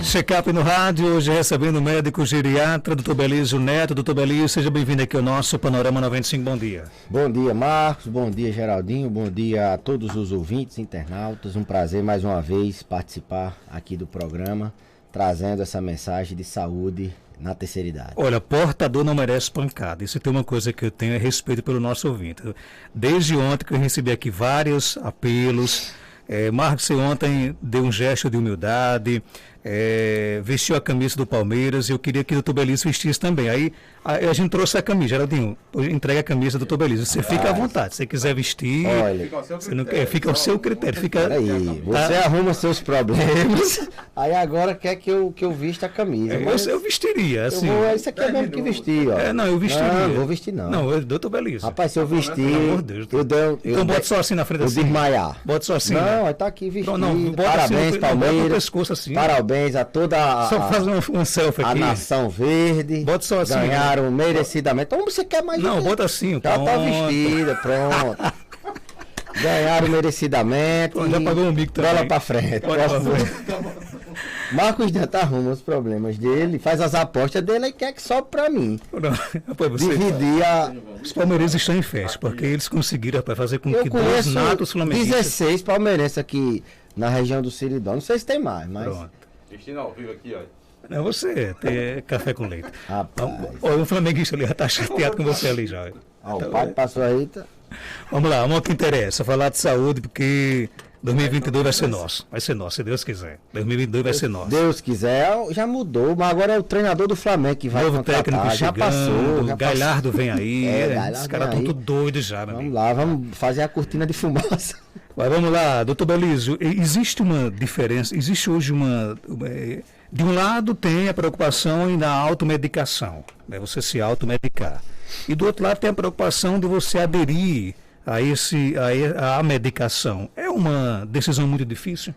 Check-up no rádio, hoje recebendo o médico geriatra, Dr. Belísio Neto. Dr. Belísio, seja bem-vindo aqui ao nosso Panorama 95, bom dia. Bom dia, Marcos, bom dia, Geraldinho, bom dia a todos os ouvintes, internautas. Um prazer mais uma vez participar aqui do programa, trazendo essa mensagem de saúde na terceira idade. Olha, portador não merece pancada. Isso tem uma coisa que eu tenho, é respeito pelo nosso ouvinte. Desde ontem que eu recebi aqui vários apelos. Marcos, você ontem deu um gesto de humildade, vestiu a camisa do Palmeiras, e eu queria que o Dr. Belísio vestisse também. Aí a gente trouxe a camisa, Geraldinho, entrega a camisa do Dr. Belísio. Você fica à vontade, se você quiser vestir, olha, fica ao seu critério. Peraí, você arruma seus problemas, aí agora quer que eu vista a camisa. Eu vestiria, assim. Isso aqui é mesmo que vestir, ó. Não, eu vestiria. Não vou vestir não. Não, Dr. Belísio. Rapaz, se eu vestir, pelo amor de Deus. Então bota só assim na frente, assim. Eu desmaiar. Bota só assim. Não, tá aqui vestido. Não, parabéns, assim, Palmeiras. Bota o pescoço assim. Parabéns a toda só faz um selfie aqui. A nação verde. Bota só assim. Ganharam merecidamente. Então você quer mais? Não, bota assim. Já tá vestida, pronto. Ganharam merecidamente. Pronto, já pagou o mico também. Bola pra frente. Marcos Neto arruma os problemas dele, faz as apostas dele e quer que sobe pra mim. Dividir a... Os palmeirenses estão em festa, porque eles conseguiram, rapaz, fazer com que dois natos flamenguistas... 16 palmeirenses aqui na região do Seridó. Não sei se tem mais, mas... Pronto. Destino ao vivo aqui, ó. Não, você tem café com leite. Rapaz. Olha, o flamenguista ali já tá chateado com você ali já. O pai passou aí, tá... Vamos lá, vamos ao que interessa, falar de saúde, porque 2022 vai ser nosso. Vai ser nosso, se Deus quiser. 2022 vai ser nosso. Deus quiser, já mudou, mas agora é o treinador do Flamengo que vai novo técnico já chegando, passou. Galhardo vem aí, Galhardo os caras estão tudo doidos já, meu amigo. Vamos lá, vamos fazer a cortina de fumaça. Mas vamos lá, doutor Belísio, existe uma diferença, existe hoje de um lado tem a preocupação da automedicação, né, você se automedicar. E do outro lado tem a preocupação de você aderir a medicação. É uma decisão muito difícil?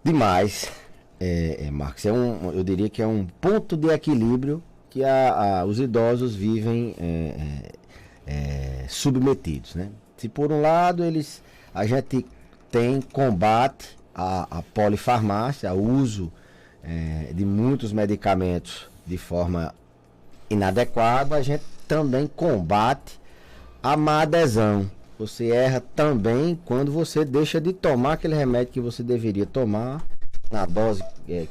Demais, Marcos. Eu diria que é um ponto de equilíbrio que os idosos vivem submetidos, né? Se por um lado a gente tem combate à polifarmácia, ao uso de muitos medicamentos de forma inadequada, a gente também combate a má adesão. Você erra também quando você deixa de tomar aquele remédio que você deveria tomar, na dose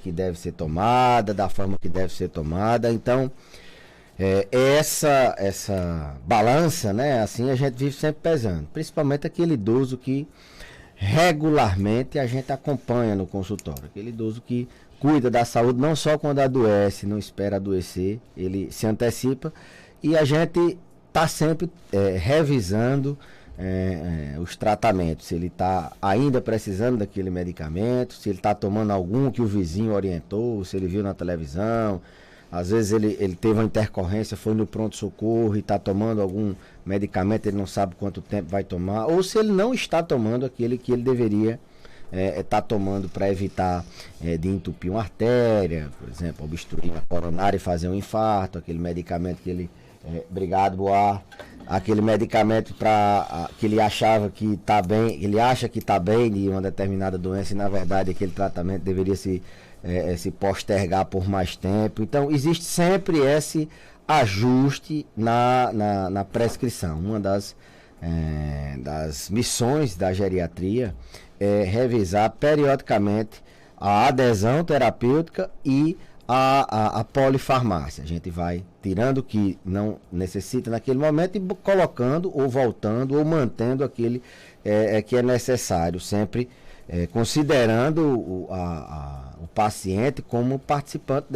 que deve ser tomada, da forma que deve ser tomada. Então, essa balança, né, assim a gente vive sempre pesando, principalmente aquele idoso que regularmente a gente acompanha no consultório, aquele idoso que cuida da saúde não só quando adoece, não espera adoecer, ele se antecipa, e a gente está sempre revisando os tratamentos, se ele está ainda precisando daquele medicamento, se ele está tomando algum que o vizinho orientou, se ele viu na televisão. Às vezes ele teve uma intercorrência, foi no pronto-socorro e está tomando algum medicamento, ele não sabe quanto tempo vai tomar, ou se ele não está tomando aquele que ele deveria estar tomando para evitar de entupir uma artéria, por exemplo, obstruir uma coronária e fazer um infarto, aquele medicamento que ele... obrigado, Boar. Aquele medicamento que ele achava que está bem, ele acha que está bem de uma determinada doença e na verdade aquele tratamento deveria se postergar por mais tempo. Então existe sempre esse ajuste na prescrição. Uma das missões da geriatria é revisar periodicamente a adesão terapêutica e a polifarmácia. A gente vai tirando o que não necessita naquele momento e colocando ou voltando ou mantendo aquele que é necessário, sempre considerando o paciente como participante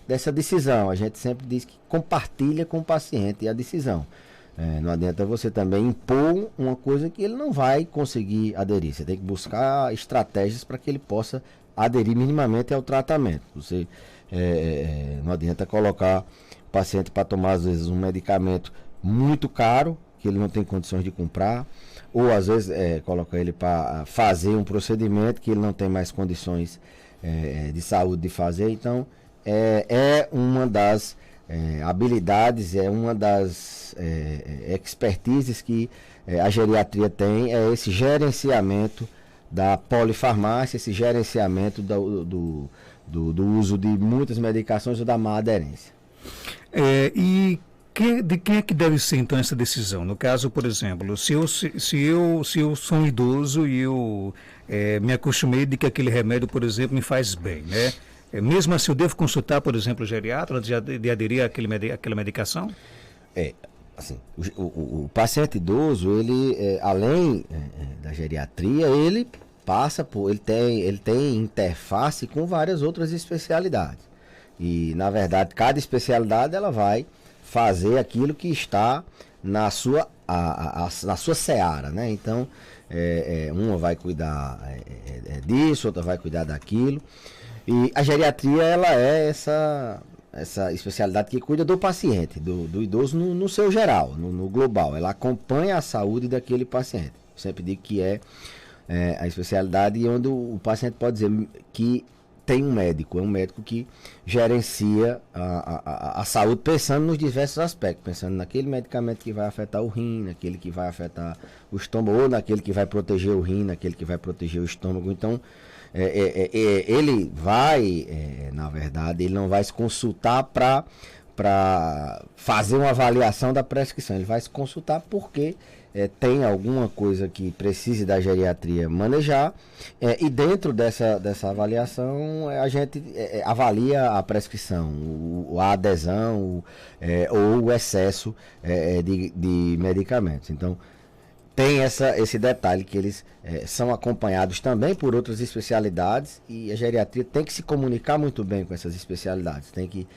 dessa decisão. A gente sempre diz que compartilha com o paciente a decisão. Não adianta você também impor uma coisa que ele não vai conseguir aderir. Você tem que buscar estratégias para que ele possa aderir minimamente ao tratamento. Você não adianta colocar o paciente para tomar, às vezes, um medicamento muito caro, que ele não tem condições de comprar, ou às vezes colocar ele para fazer um procedimento que ele não tem mais condições de saúde de fazer. Então, é uma das habilidades, é uma das expertises que a geriatria tem, é esse gerenciamento da polifarmácia, esse gerenciamento do uso de muitas medicações ou da má aderência. De quem é que deve ser então essa decisão? No caso, por exemplo, se eu sou um idoso e eu me acostumei de que aquele remédio, por exemplo, me faz bem, né? Mesmo assim, eu devo consultar, por exemplo, o geriatra de aderir àquela medicação? Assim, o paciente idoso, ele, além da geriatria, ele passa por, ele tem interface com várias outras especialidades. E, na verdade, cada especialidade ela vai fazer aquilo que está na sua seara, né? Então, uma vai cuidar disso, outra vai cuidar daquilo. E a geriatria, ela é essa especialidade que cuida do paciente, do idoso no seu geral, no global. Ela acompanha a saúde daquele paciente. Sempre digo que é a especialidade onde o paciente pode dizer que tem um médico, é um médico que gerencia a saúde pensando nos diversos aspectos, pensando naquele medicamento que vai afetar o rim, naquele que vai afetar o estômago, ou naquele que vai proteger o rim, naquele que vai proteger o estômago. Então, ele vai, na verdade, ele não vai se consultar para fazer uma avaliação da prescrição, ele vai se consultar porque tem alguma coisa que precise da geriatria manejar, e dentro dessa avaliação a gente avalia a prescrição, a adesão ou o excesso de medicamentos. Então, tem esse detalhe que eles são acompanhados também por outras especialidades, e a geriatria tem que se comunicar muito bem com essas especialidades, tem que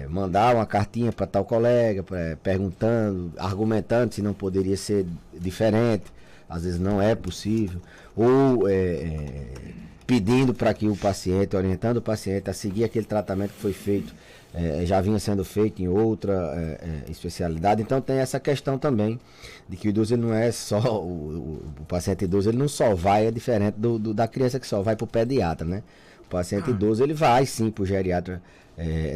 mandar uma cartinha para tal colega, perguntando, argumentando se não poderia ser diferente, às vezes não é possível, ou pedindo para que o paciente, orientando o paciente a seguir aquele tratamento que foi feito, já vinha sendo feito em outra especialidade. Então tem essa questão também de que o idoso ele não é só o paciente idoso, ele não só vai, é diferente da criança que só vai para o pediatra, né? O paciente idoso ele vai sim para o geriatra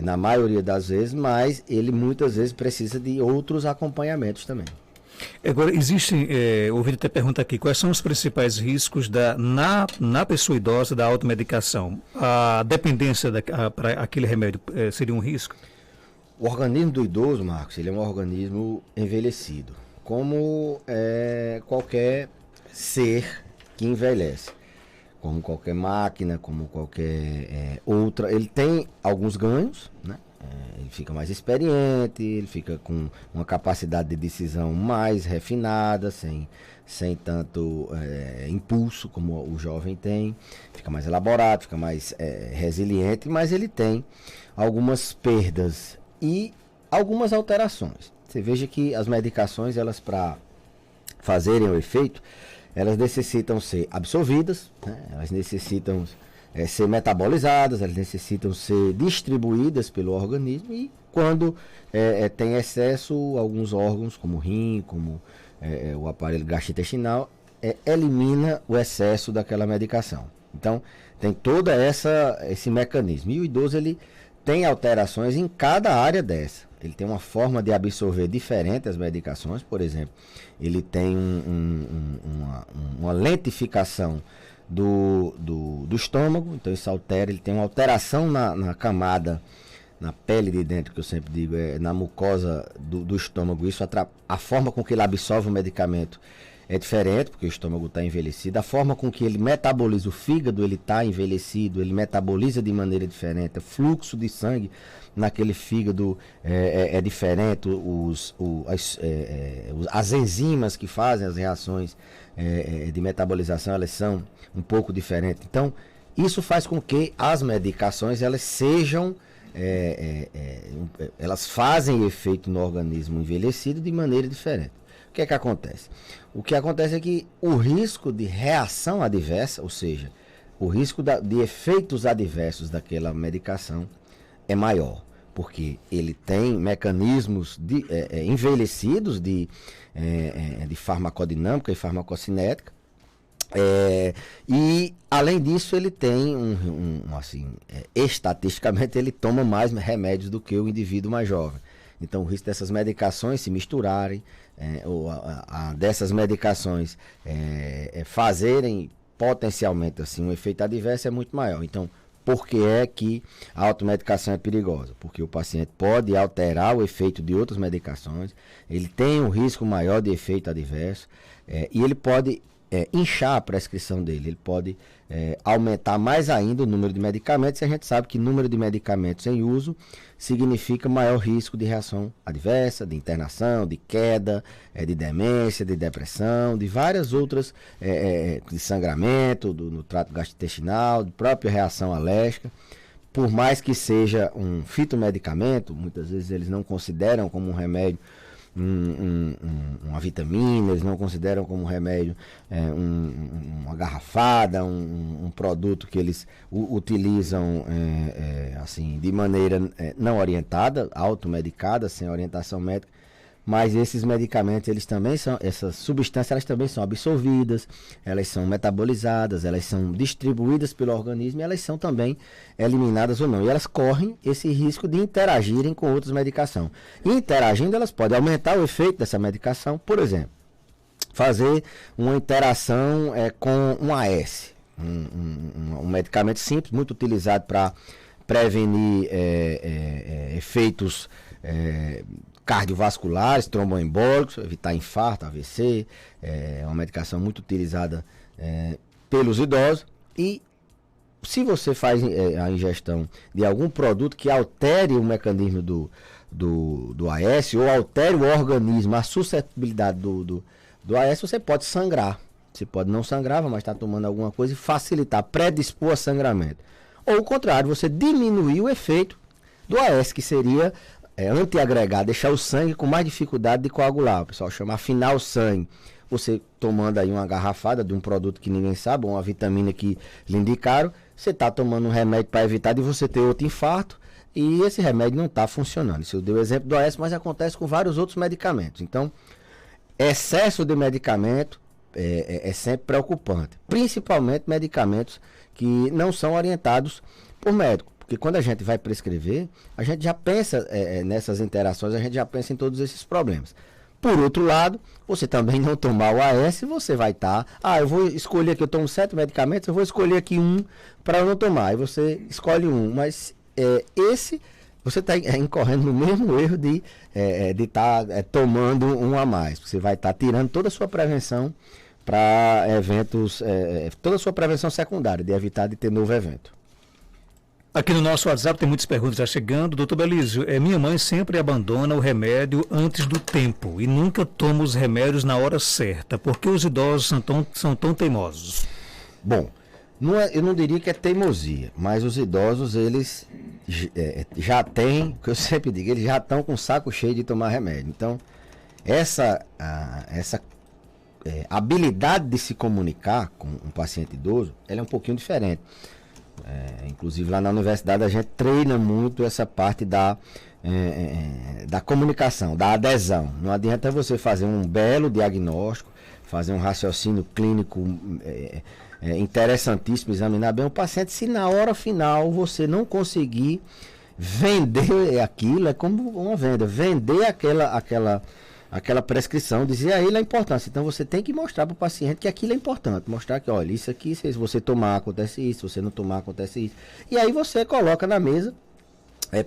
na maioria das vezes, mas ele muitas vezes precisa de outros acompanhamentos também. Agora, existem, ouvindo até pergunta aqui, quais são os principais riscos na pessoa idosa da automedicação? A dependência para aquele remédio seria um risco? O organismo do idoso, Marcos, ele é um organismo envelhecido, como qualquer ser que envelhece, como qualquer máquina, como qualquer outra. Ele tem alguns ganhos, né? Ele fica mais experiente, ele fica com uma capacidade de decisão mais refinada, sem tanto impulso como o jovem tem, fica mais elaborado, fica mais resiliente, mas ele tem algumas perdas e algumas alterações. Você veja que as medicações, elas para fazerem o efeito, elas necessitam ser absorvidas, né? Elas necessitam ser metabolizadas, elas necessitam ser distribuídas pelo organismo, e quando tem excesso, alguns órgãos, como o rim, como o aparelho gastrointestinal, elimina o excesso daquela medicação. Então, tem todo esse mecanismo. E o idoso, ele tem alterações em cada área dessa. Ele tem uma forma de absorver diferente as medicações, por exemplo, ele tem uma lentificação do estômago, então isso altera, ele tem uma alteração na camada, na pele de dentro, que eu sempre digo, na mucosa do estômago. Isso a forma com que ele absorve o medicamento é diferente, porque o estômago está envelhecido. A forma com que ele metaboliza o fígado, ele está envelhecido, ele metaboliza de maneira diferente. O fluxo de sangue naquele fígado é diferente. As enzimas que fazem as reações de metabolização, elas são um pouco diferentes. Então, isso faz com que as medicações, elas sejam... elas fazem efeito no organismo envelhecido de maneira diferente. O que é que acontece? O que acontece é que o risco de reação adversa, ou seja, o risco de efeitos adversos daquela medicação é maior, porque ele tem mecanismos envelhecidos de farmacodinâmica e farmacocinética, e além disso ele tem estatisticamente ele toma mais remédios do que o indivíduo mais jovem. Então o risco dessas medicações se misturarem, ou dessas medicações fazerem potencialmente assim, um efeito adverso é muito maior. Então, por que é que a automedicação é perigosa? Porque o paciente pode alterar o efeito de outras medicações, ele tem um risco maior de efeito adverso, e ele pode inchar a prescrição dele, ele pode aumentar mais ainda o número de medicamentos, e a gente sabe que número de medicamentos em uso significa maior risco de reação adversa, de internação, de queda, de demência, de depressão, de várias outras, de sangramento, no trato gastrointestinal, de própria reação alérgica. Por mais que seja um fitomedicamento, muitas vezes eles não consideram como um remédio uma vitamina, eles não consideram como remédio uma garrafada, um produto que eles utilizam assim, de maneira não orientada, automedicada, sem orientação médica. Mas esses medicamentos, eles também são, essas substâncias, elas também são absorvidas, elas são metabolizadas, elas são distribuídas pelo organismo e elas são também eliminadas ou não. E elas correm esse risco de interagirem com outras medicações. E interagindo, elas podem aumentar o efeito dessa medicação, por exemplo, fazer uma interação com um AS, um medicamento simples, muito utilizado para prevenir efeitos cardiovasculares, tromboembólicos, evitar infarto, AVC, é uma medicação muito utilizada pelos idosos. E se você faz a ingestão de algum produto que altere o mecanismo do AS ou altere o organismo, a suscetibilidade do AS, você pode sangrar. Você pode não sangrar, mas estar tomando alguma coisa e facilitar, predispor a sangramento. Ou o contrário, você diminuir o efeito do AS, que seria antiagregar, deixar o sangue com mais dificuldade de coagular. O pessoal chama afinar o sangue. Você tomando aí uma garrafada de um produto que ninguém sabe, uma vitamina que lhe indicaram, você está tomando um remédio para evitar de você ter outro infarto e esse remédio não está funcionando. Isso eu dei o exemplo do AS, mas acontece com vários outros medicamentos. Então, excesso de medicamento é sempre preocupante, principalmente medicamentos que não são orientados por médico. Porque quando a gente vai prescrever, a gente já pensa nessas interações, a gente já pensa em todos esses problemas. Por outro lado, você também não tomar o AS, você vai estar... eu vou escolher aqui, eu tomo 7 medicamentos, eu vou escolher aqui um para eu não tomar. Aí você escolhe um, mas você está incorrendo no mesmo erro de estar tomando um a mais. Você vai estar tirando toda a sua prevenção para eventos, toda a sua prevenção secundária, de evitar de ter novo evento. Aqui no nosso WhatsApp tem muitas perguntas já chegando. Doutor Belísio, minha mãe sempre abandona o remédio antes do tempo e nunca toma os remédios na hora certa. Por que os idosos são tão teimosos? Bom, eu não diria que é teimosia, mas os idosos, eles já têm, que eu sempre digo, eles já estão com o saco cheio de tomar remédio. Então, essa habilidade de se comunicar com um paciente idoso, ela é um pouquinho diferente. Inclusive lá na universidade a gente treina muito essa parte da comunicação, da adesão. Não adianta você fazer um belo diagnóstico, fazer um raciocínio clínico interessantíssimo, examinar bem o paciente, se na hora final você não conseguir vender aquilo, é como uma venda, vender aquela prescrição, dizer a ele a importância. Então você tem que mostrar para o paciente que aquilo é importante, mostrar que, olha, isso aqui, se você tomar, acontece isso, se você não tomar, acontece isso. E aí você coloca na mesa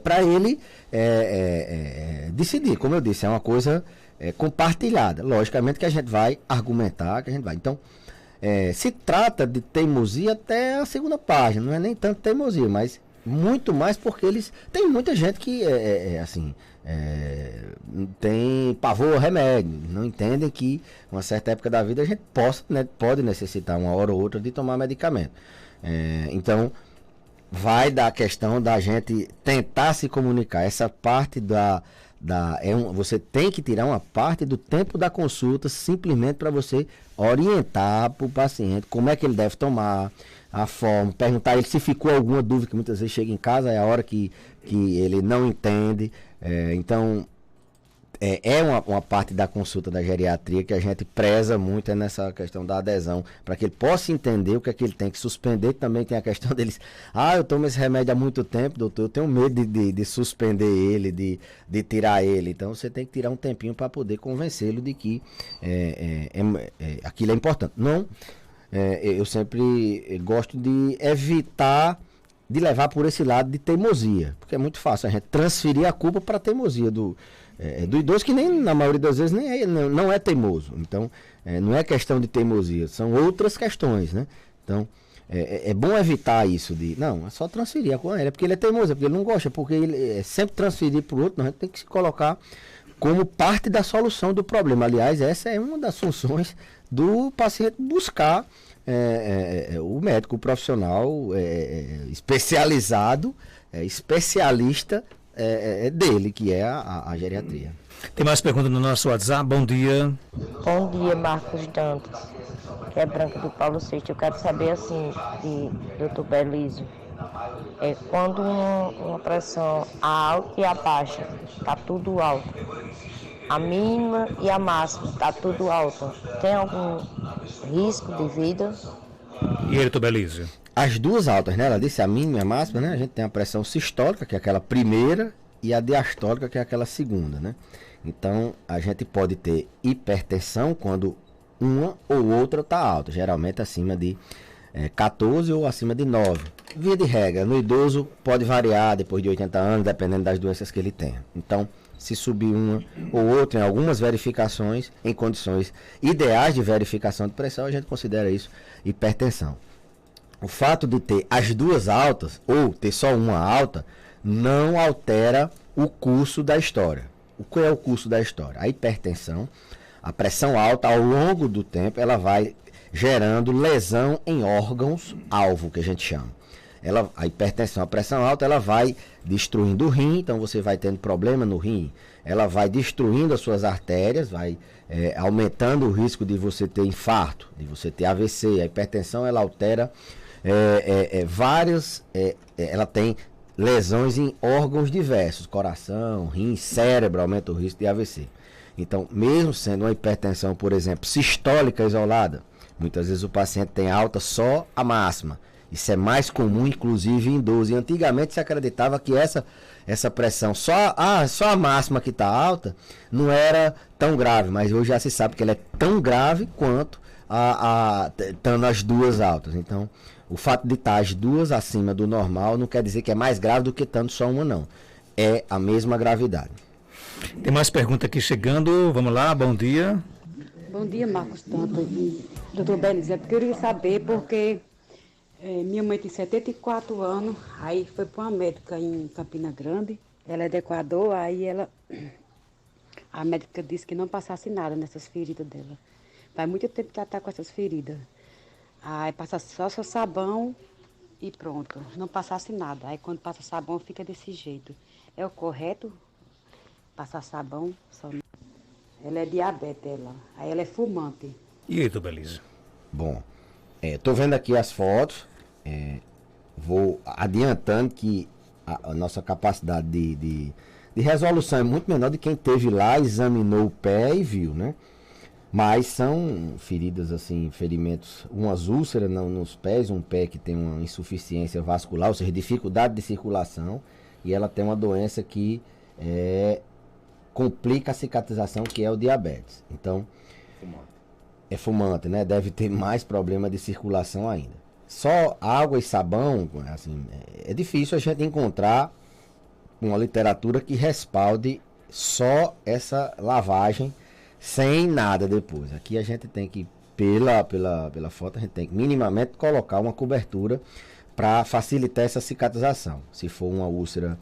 para ele decidir. Como eu disse, é uma coisa compartilhada. Logicamente que a gente vai argumentar, que a gente vai. Então, se trata de teimosia até a segunda página, não é nem tanto teimosia, mas muito mais porque eles... Tem muita gente que tem pavor ao remédio, não entendem que uma certa época da vida a gente pode necessitar uma hora ou outra de tomar medicamento. Então vai da questão da gente tentar se comunicar. Essa parte você tem que tirar uma parte do tempo da consulta simplesmente para você orientar para o paciente como é que ele deve tomar, a forma, perguntar a ele se ficou alguma dúvida, que muitas vezes chega em casa, é a hora que ele não entende. Então, uma parte da consulta da geriatria que a gente preza muito nessa questão da adesão, para que ele possa entender o que é que ele tem que suspender. Também tem a questão deles, eu tomo esse remédio há muito tempo, doutor, eu tenho medo de suspender ele, de tirar ele. Então, você tem que tirar um tempinho para poder convencê-lo de que aquilo é importante. Não eu sempre gosto de evitar de levar por esse lado de teimosia, porque é muito fácil a gente transferir a culpa para a teimosia do idoso, que nem na maioria das vezes não é teimoso. Então, não é questão de teimosia, são outras questões, né? Então, é bom evitar isso não, é só transferir a culpa, porque ele é teimoso, porque ele não gosta, porque ele sempre transferir para o outro, não, a gente tem que se colocar como parte da solução do problema. Aliás, essa é uma das funções do paciente buscar o médico, o profissional especializado, especialista dele, que é a geriatria. Tem mais perguntas no nosso WhatsApp? Bom dia. Bom dia, Marcos Dantas, que é Branca do Paulo VI. Eu quero saber, assim, de Dr. Belísio, quando uma pressão alta e a baixa, está tudo alto, a mínima e a máxima, está tudo alto, tem algum risco de vida? E ele, Dr. Belísio? As duas altas, né? Ela disse a mínima e a máxima, né? A gente tem a pressão sistólica, que é aquela primeira, e a diastólica, que é aquela segunda, né? Então, a gente pode ter hipertensão quando uma ou outra está alta, geralmente acima de 14 ou acima de 9. Via de regra, no idoso pode variar depois de 80 anos, dependendo das doenças que ele tenha. Então, se subir uma ou outra em algumas verificações, em condições ideais de verificação de pressão, a gente considera isso hipertensão. O fato de ter as duas altas, ou ter só uma alta, não altera o curso da história. O que é o curso da história? A hipertensão, a pressão alta, ao longo do tempo, ela vai gerando lesão em órgãos-alvo, que a gente chama. A hipertensão, a pressão alta, ela vai destruindo o rim, então você vai tendo problema no rim. Ela vai destruindo as suas artérias, vai aumentando o risco de você ter infarto, de você ter AVC. A hipertensão, ela altera ela tem lesões em órgãos diversos, coração, rim, cérebro, aumenta o risco de AVC. Então, mesmo sendo uma hipertensão, por exemplo, sistólica isolada, muitas vezes o paciente tem alta só a máxima. Isso é mais comum, inclusive, em idosos. E antigamente se acreditava que essa pressão, só a máxima que está alta, não era tão grave. Mas hoje já se sabe que ela é tão grave quanto estando as duas altas. Então, o fato de estar as duas acima do normal não quer dizer que é mais grave do que estando só uma, não. É a mesma gravidade. Tem mais pergunta aqui chegando. Vamos lá, bom dia. Bom dia, Marcos Dantas e Dr. Belísio. Eu queria saber porque minha mãe tem 74 anos, aí foi para uma médica em Campina Grande, ela é de Equador, aí a médica disse que não passasse nada nessas feridas dela. Faz muito tempo que ela está com essas feridas. Aí passa só sabão e pronto, não passasse nada. Aí quando passa sabão fica desse jeito. É o correto passar sabão só? Ela é diabetes, aí ela é fumante. E aí, Dr. Belísio? Bom, estou vendo aqui as fotos, vou adiantando que a nossa capacidade de resolução é muito menor de quem teve lá, examinou o pé e viu, né? Mas são feridas assim, ferimentos, umas úlceras nos pés, um pé que tem uma insuficiência vascular, ou seja, dificuldade de circulação, e ela tem uma doença que complica a cicatrização, que é o diabetes. Então, é fumante, né? Deve ter mais problema de circulação ainda. Só água e sabão, assim, é difícil a gente encontrar uma literatura que respalde só essa lavagem sem nada depois. Aqui a gente tem que, pela foto, a gente tem que minimamente colocar uma cobertura para facilitar essa cicatrização. Se for uma úlcera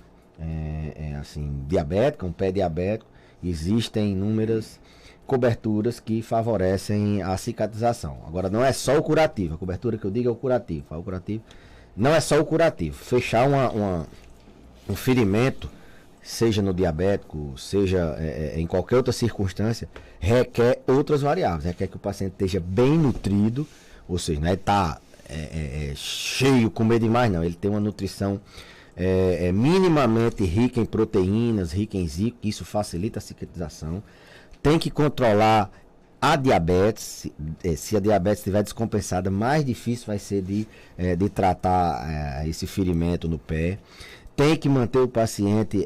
assim, diabética, um pé diabético, existem inúmeras coberturas que favorecem a cicatrização. Agora, não é só o curativo. A cobertura que eu digo é o curativo. O curativo não é só o curativo. Fechar um ferimento, seja no diabético, seja em qualquer outra circunstância, requer outras variáveis. Requer que o paciente esteja bem nutrido, ou seja, não é estar cheio, comer demais, não. Ele tem uma nutrição minimamente rica em proteínas, rica em zinco, isso facilita a cicatrização. Tem que controlar a diabetes. Se a diabetes estiver descompensada, mais difícil vai ser de tratar esse ferimento no pé. Tem que manter o paciente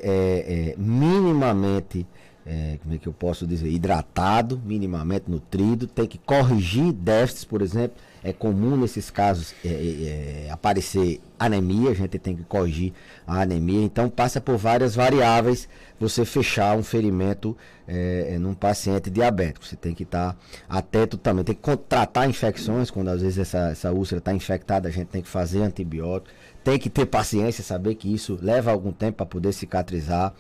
minimamente, como é que eu posso dizer, hidratado, minimamente nutrido. Tem que corrigir déficits, por exemplo, é comum nesses casos aparecer anemia, a gente tem que corrigir a anemia, então passa por várias variáveis você fechar um ferimento num paciente diabético. Você tem que estar atento também, tem que tratar infecções, quando às vezes essa úlcera está infectada, a gente tem que fazer antibiótico, tem que ter paciência, saber que isso leva algum tempo para poder cicatrizar.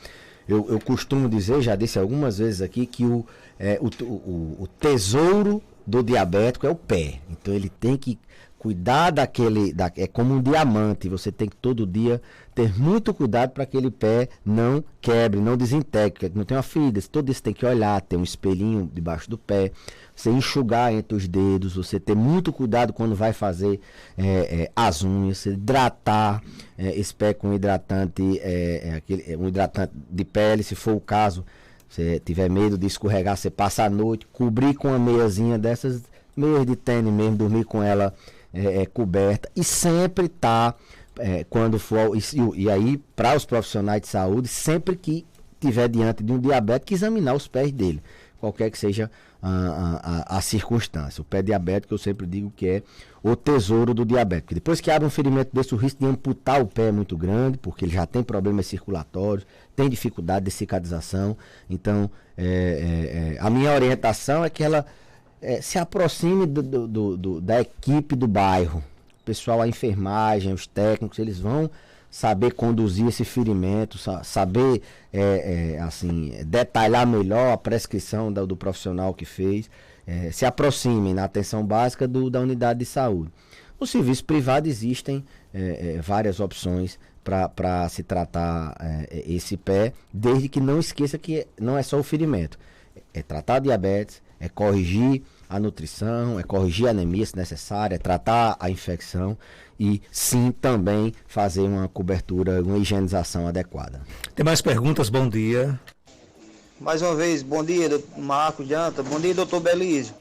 Eu costumo dizer, já disse algumas vezes aqui, que o tesouro do diabético é o pé. Então ele tem que cuidar é como um diamante, você tem que todo dia ter muito cuidado para aquele pé não quebre, não desintegre, não tem uma ferida. Todo isso tem que olhar, ter um espelhinho debaixo do pé, você enxugar entre os dedos, você ter muito cuidado quando vai fazer as unhas, você hidratar esse pé com hidratante, um hidratante de pele, se for o caso. Se tiver medo de escorregar, você passa a noite, cobrir com uma meiazinha dessas, meias de tênis mesmo, dormir com ela coberta, e sempre tá, quando for, e aí para os profissionais de saúde, sempre que tiver diante de um diabético, examinar os pés dele, qualquer que seja a circunstância. O pé diabético, eu sempre digo que é o tesouro do diabético. Depois que abre um ferimento desse, o risco de amputar o pé é muito grande, porque ele já tem problemas circulatórios, tem dificuldade de cicatrização. Então, a minha orientação é que ela se aproxime da equipe do bairro. O pessoal, a enfermagem, os técnicos, eles vão saber conduzir esse ferimento, saber detalhar melhor a prescrição do profissional que fez. Se aproximem na atenção básica da unidade de saúde. No serviço privado existem várias opções para se tratar esse pé, desde que não esqueça que não é só o ferimento, é tratar a diabetes, é corrigir a nutrição, é corrigir a anemia se necessário, é tratar a infecção e sim também fazer uma cobertura, uma higienização adequada. Tem mais perguntas? Bom dia. Mais uma vez, bom dia, Marcos Janta, bom dia, doutor Belísio.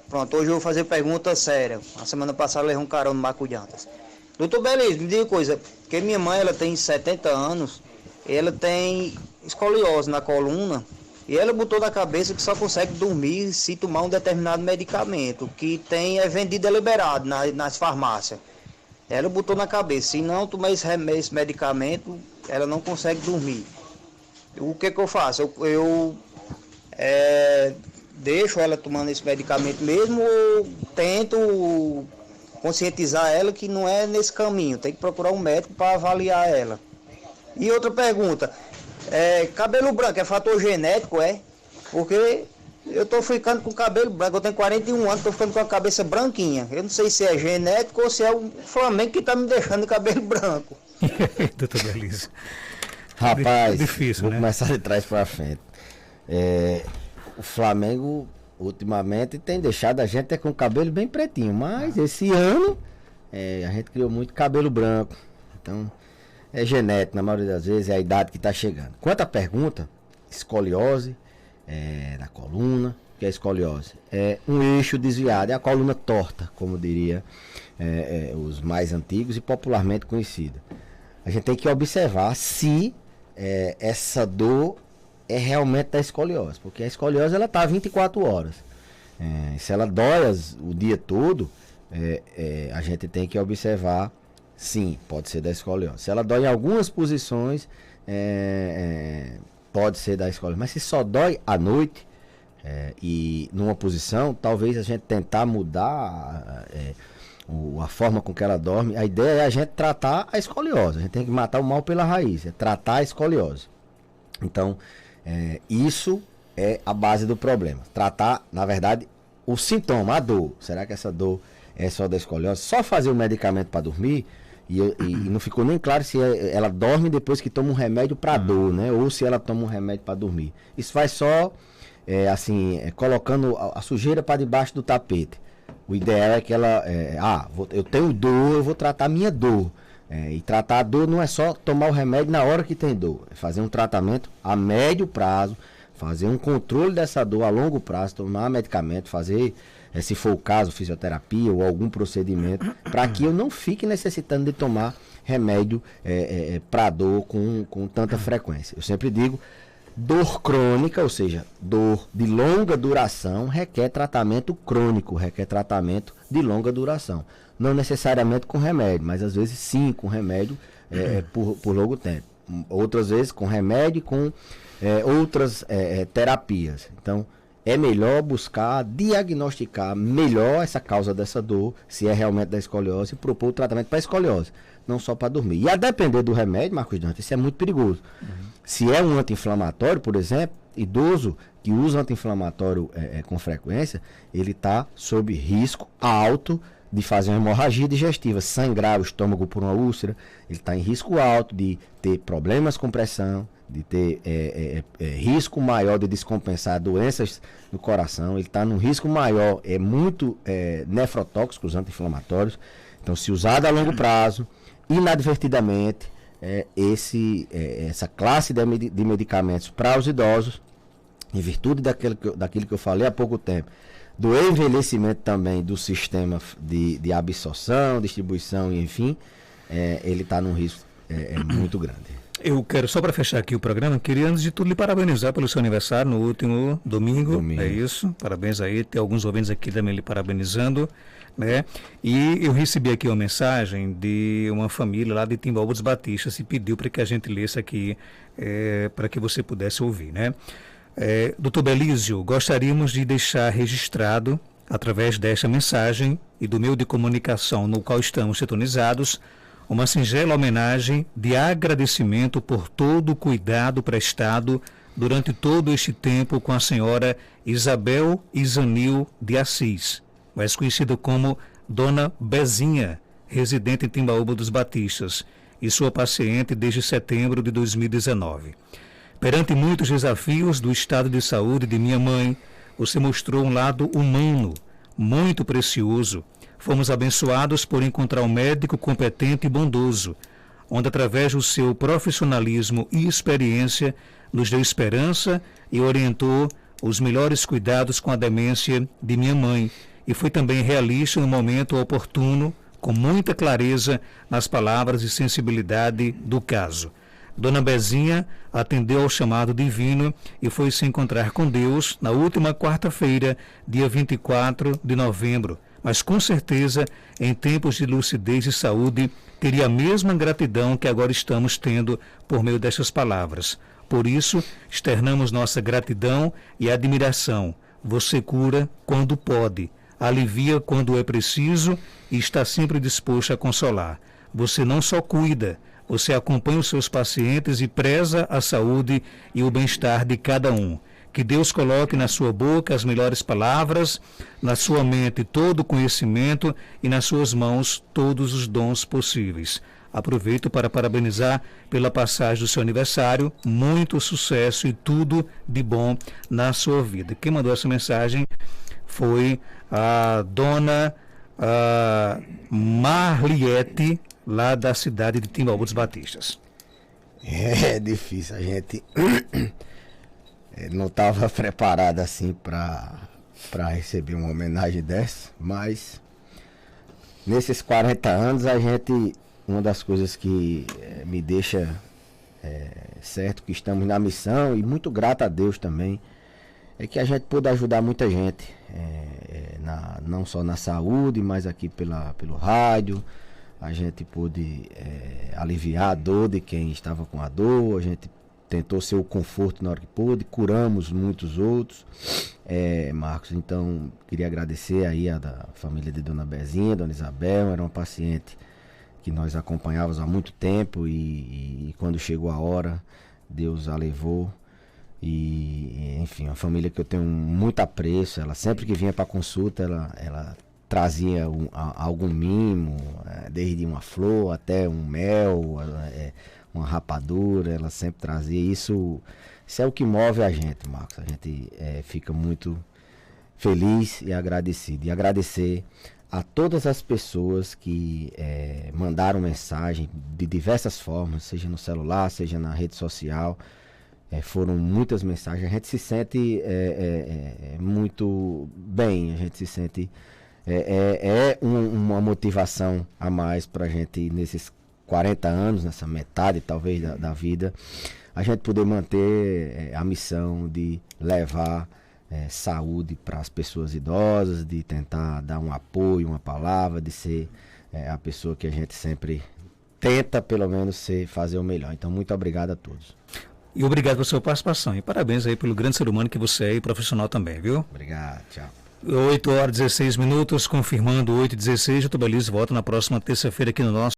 Pronto, hoje eu vou fazer pergunta séria. A semana passada eu levei um carão no Marcos Jantas. Doutor Belísio, me diga uma coisa, porque minha mãe, ela tem 70 anos, ela tem escoliose na coluna, e ela botou na cabeça que só consegue dormir se tomar um determinado medicamento, que é vendido liberado nas farmácias. Ela botou na cabeça, se não tomar esse medicamento, ela não consegue dormir. O que eu faço? Eu deixo ela tomando esse medicamento mesmo, ou tento conscientizar ela que não é nesse caminho, tem que procurar um médico para avaliar ela. E outra pergunta, cabelo branco é fator genético, Porque eu tô ficando com cabelo branco, eu tenho 41 anos, tô ficando com a cabeça branquinha. Eu não sei se é genético ou se é o Flamengo que tá me deixando de cabelo branco. Doutor Belísio. Rapaz, difícil, vou né? começar de trás para frente. O Flamengo, ultimamente, tem deixado a gente com o cabelo bem pretinho, mas esse ano a gente criou muito cabelo branco. Então, é genético, na maioria das vezes, é a idade que está chegando. Quanto à pergunta, escoliose na coluna, que é escoliose? É um eixo desviado, é a coluna torta, como diria os mais antigos e popularmente conhecida. A gente tem que observar se essa dor é realmente da escoliose, porque a escoliose ela está 24 horas. Se ela dói o dia todo, a gente tem que observar, sim, pode ser da escoliose. Se ela dói em algumas posições, pode ser da escoliose. Mas se só dói à noite e numa posição, talvez a gente tentar mudar a forma com que ela dorme. A ideia é a gente tratar a escoliose. A gente tem que matar o mal pela raiz, é tratar a escoliose. Então, isso é a base do problema. Tratar, na verdade, o sintoma, a dor. Será que essa dor é só da escoliose? Só fazer o medicamento para dormir, e não ficou nem claro se ela dorme depois que toma um remédio para dor, né? Ou se ela toma um remédio para dormir. Isso vai só, colocando a sujeira para debaixo do tapete. O ideal é que ela, eu tenho dor, eu vou tratar a minha dor. E tratar a dor não é só tomar o remédio na hora que tem dor. É fazer um tratamento a médio prazo, fazer um controle dessa dor a longo prazo, tomar medicamento, fazer, se for o caso, fisioterapia ou algum procedimento, para que eu não fique necessitando de tomar remédio para dor com tanta frequência. Eu sempre digo, Dor crônica, ou seja, dor de longa duração, requer tratamento crônico, requer tratamento de longa duração. Não necessariamente com remédio, mas às vezes sim com remédio por longo tempo. Outras vezes com remédio e com outras terapias. Então, é melhor buscar diagnosticar melhor essa causa dessa dor, se é realmente da escoliose, e propor o tratamento para a escoliose, não só para dormir. E a depender do remédio, Marcos Dantas, isso é muito perigoso. Se é um anti-inflamatório, por exemplo, idoso que usa anti-inflamatório com frequência, ele está sob risco alto de fazer uma hemorragia digestiva, sangrar o estômago por uma úlcera, ele está em risco alto de ter problemas com pressão, de ter risco maior de descompensar doenças no coração, ele está num risco maior, muito nefrotóxico, os anti-inflamatórios. Então, se usado a longo prazo, inadvertidamente, essa classe de medicamentos para os idosos, em virtude daquilo que eu falei há pouco tempo, do envelhecimento também do sistema de absorção, distribuição e enfim, ele está num risco muito grande. Eu quero, só para fechar aqui o programa, queria antes de tudo lhe parabenizar pelo seu aniversário no último domingo. É isso, parabéns aí, tem alguns ouvintes aqui também lhe parabenizando, né? E eu recebi aqui uma mensagem de uma família lá de Timbaúba dos Batistas e pediu para que a gente lesse aqui, para que você pudesse ouvir, né? Dr. Belísio, gostaríamos de deixar registrado, através desta mensagem e do meio de comunicação no qual estamos sintonizados, uma singela homenagem de agradecimento por todo o cuidado prestado durante todo este tempo com a senhora Isabel Isanil de Assis, mais conhecida como Dona Bezinha, residente em Timbaúba dos Batistas, e sua paciente desde setembro de 2019. Perante muitos desafios do estado de saúde de minha mãe, você mostrou um lado humano, muito precioso. Fomos abençoados por encontrar um médico competente e bondoso, onde através do seu profissionalismo e experiência nos deu esperança e orientou os melhores cuidados com a demência de minha mãe, e foi também realista no momento oportuno, com muita clareza nas palavras e sensibilidade do caso. Dona Bezinha atendeu ao chamado divino e foi se encontrar com Deus na última quarta-feira, dia 24 de novembro. Mas com certeza, em tempos de lucidez e saúde, teria a mesma gratidão que agora estamos tendo por meio destas palavras. Por isso, externamos nossa gratidão e admiração. Você cura quando pode, alivia quando é preciso e está sempre disposto a consolar. Você não só cuida, você acompanha os seus pacientes e preza a saúde e o bem-estar de cada um. Que Deus coloque na sua boca as melhores palavras, na sua mente todo o conhecimento e nas suas mãos todos os dons possíveis. Aproveito para parabenizar pela passagem do seu aniversário, muito sucesso e tudo de bom na sua vida. Quem mandou essa mensagem foi a dona Marliette, lá da cidade de Timbaúba dos Batistas. É difícil, a gente não estava preparado assim para receber uma homenagem dessa, mas nesses 40 anos uma das coisas que me deixa certo que estamos na missão e muito grato a Deus também, é que a gente pôde ajudar muita gente, não só na saúde, mas aqui pelo rádio. A gente pôde aliviar a dor de quem estava com a dor, a gente tentou ser o conforto na hora que pôde, curamos muitos outros, Marcos. Então, queria agradecer aí a da família de Dona Bezinha, Dona Isabel, era uma paciente que nós acompanhávamos há muito tempo e quando chegou a hora, Deus a levou. E enfim, uma família que eu tenho muito apreço. Ela sempre que vinha para consulta, ela trazia algum mimo, desde uma flor até um mel, uma rapadura. Ela sempre trazia isso. Isso é o que move a gente, Marcos. A gente fica muito feliz e agradecido. E agradecer a todas as pessoas que mandaram mensagem de diversas formas, seja no celular, seja na rede social. Foram muitas mensagens. A gente se sente muito bem, a gente se sente uma motivação a mais para a gente nesses 40 anos, nessa metade talvez da vida, a gente poder manter a missão de levar saúde para as pessoas idosas, de tentar dar um apoio, uma palavra, de ser a pessoa que a gente sempre tenta, pelo menos, fazer o melhor. Então, muito obrigado a todos. E obrigado pela sua participação. E parabéns aí pelo grande ser humano que você é e profissional também, viu? Obrigado, tchau. 8h16, confirmando 8h16. Doutor Belísio volta na próxima terça-feira aqui no nosso